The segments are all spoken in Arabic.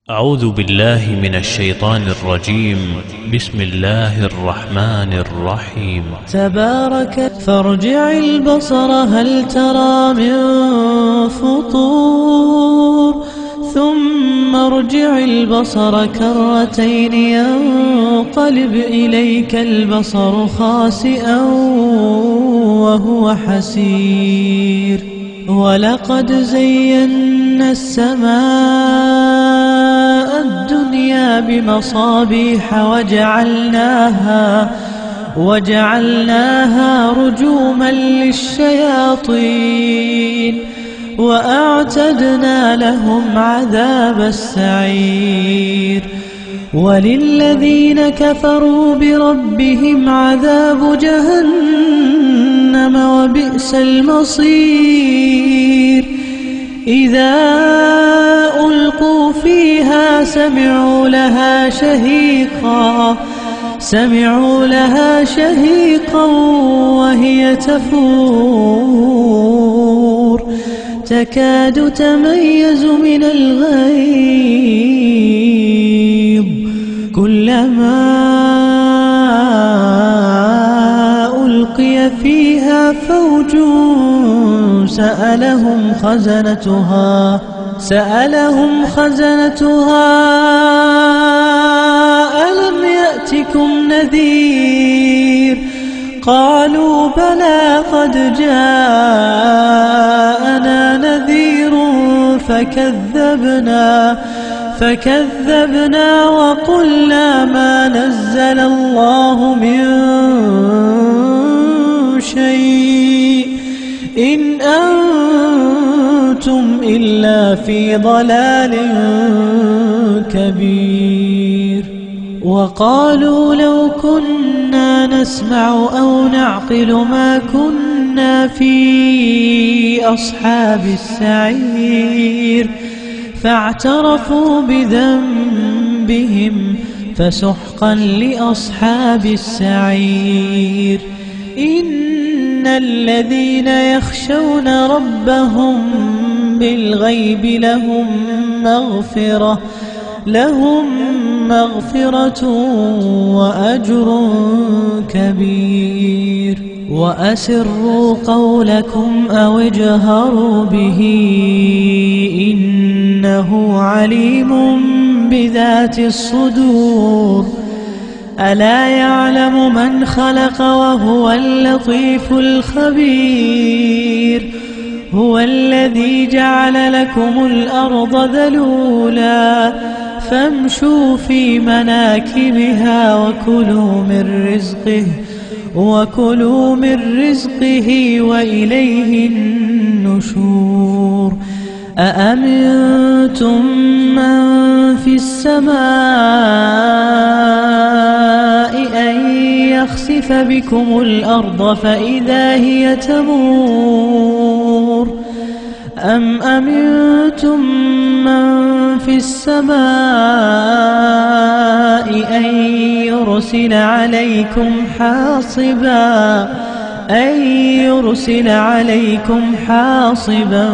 أعوذ بالله من الشيطان الرجيم. بسم الله الرحمن الرحيم. تبارك فارجع البصر هل ترى من فطور ثم ارجع البصر كرتين ينقلب إليك البصر خاسئا وهو حسير ولقد زينا السماء الدنيا بمصابيح وجعلناها رجوما للشياطين وأعتدنا لهم عذاب السعير وللذين كفروا بربهم عذاب جهنم وبئس المصير إذا ألقوا فيها سمعوا لها شهيقا وهي تفور تكاد تميز من الغيظ كلما ألقي فيها فوج سألهم خزنتها ألم يأتكم نذير قالوا بلى قد جاءنا نذير فكذبنا وقلنا ما نزل الله من شيء إن أنتم إلا في ضلال كبير وقالوا لو كنا نسمع أو نعقل ما كنا في أصحاب السعير فاعترفوا بذنبهم فسحقا لأصحاب السعير إن الذين يخشون ربهم بالغيب لهم مغفرة وأجر كبير وأسروا قولكم أو اجهروا به إنه عليم بذات الصدور ألا يعلم من خلق وهو اللطيف الخبير هو الذي جعل لكم الأرض ذلولا فامشوا في مناكبها وكلوا من رزقه وإليه النشور أأمنتم من في السماء أن يخسف بكم الأرض فإذا هي تمور أم أمنتم من في السماء أن يرسل عليكم حاصبا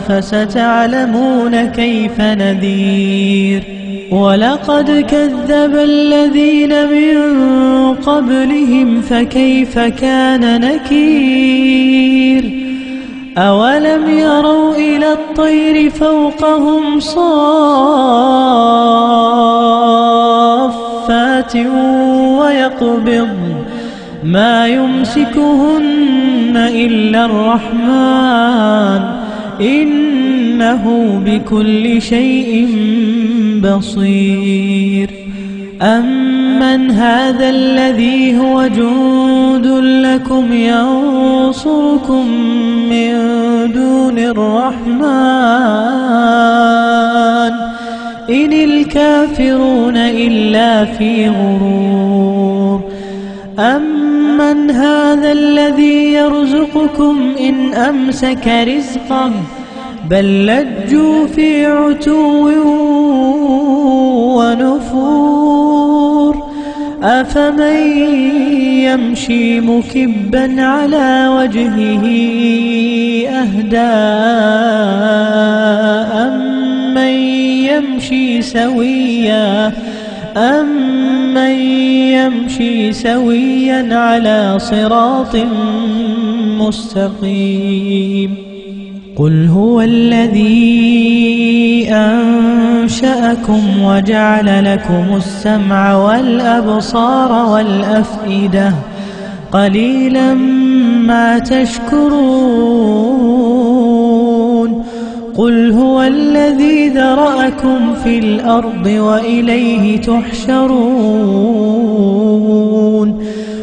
فستعلمون كيف نذير ولقد كذب الذين من قبلهم فكيف كان نكير أولم يروا إلى الطير فوقهم صافات ويقبضن ما يمسكهن إلا الرحمن إنه بكل شيء بصير أمن هذا الذي هو جند لكم ينصركم من دون الرحمن إن الكافرون إلا في غرور أمن هذا الذي يرزقكم إن أمسك رزقه بل لجوا في عتو ونفور أفمن يمشي مكبا على وجهه أهدى أمن يمشي سويا على صراط مستقيم. قل هو الذي أنشأكم وجعل لكم السمع والأبصار والأفئدة قليلا ما تشكرون. قل هو الذي ذرأكم في الأرض وإليه تحشرون.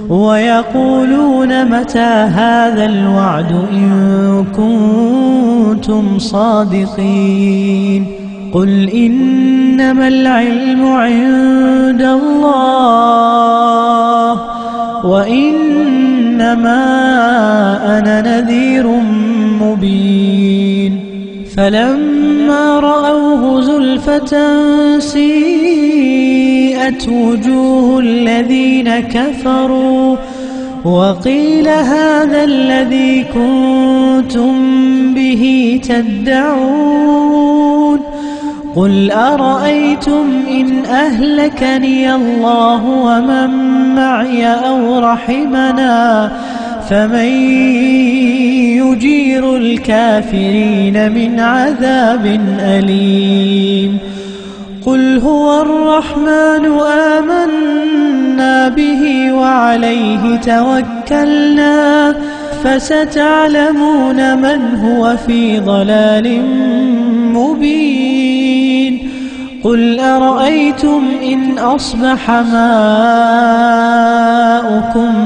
ويقولون متى هذا الوعد إن كنتم صادقين. قل إنما العلم عند الله وإنما أنا نذير مبين. فلما رأوه زلفة سيئت وجوه الذين كفروا وقيل هذا الذي كنتم به تدعون. قل أرأيتم إن أهلكني الله ومن معي أو رحمنا فمن يجير الكافرين من عذاب أليم. قل هو الرحمن آمنا به وعليه توكلنا فستعلمون من هو في ضلال مبين. قل أرأيتم إن أصبح ماؤكم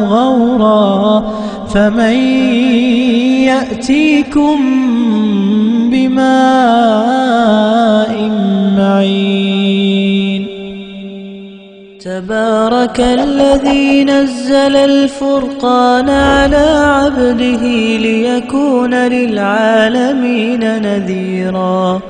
غورا فمن يأتيكم بماء معين. تبارك الذي نزل الفرقان على عبده ليكون للعالمين نذيرا.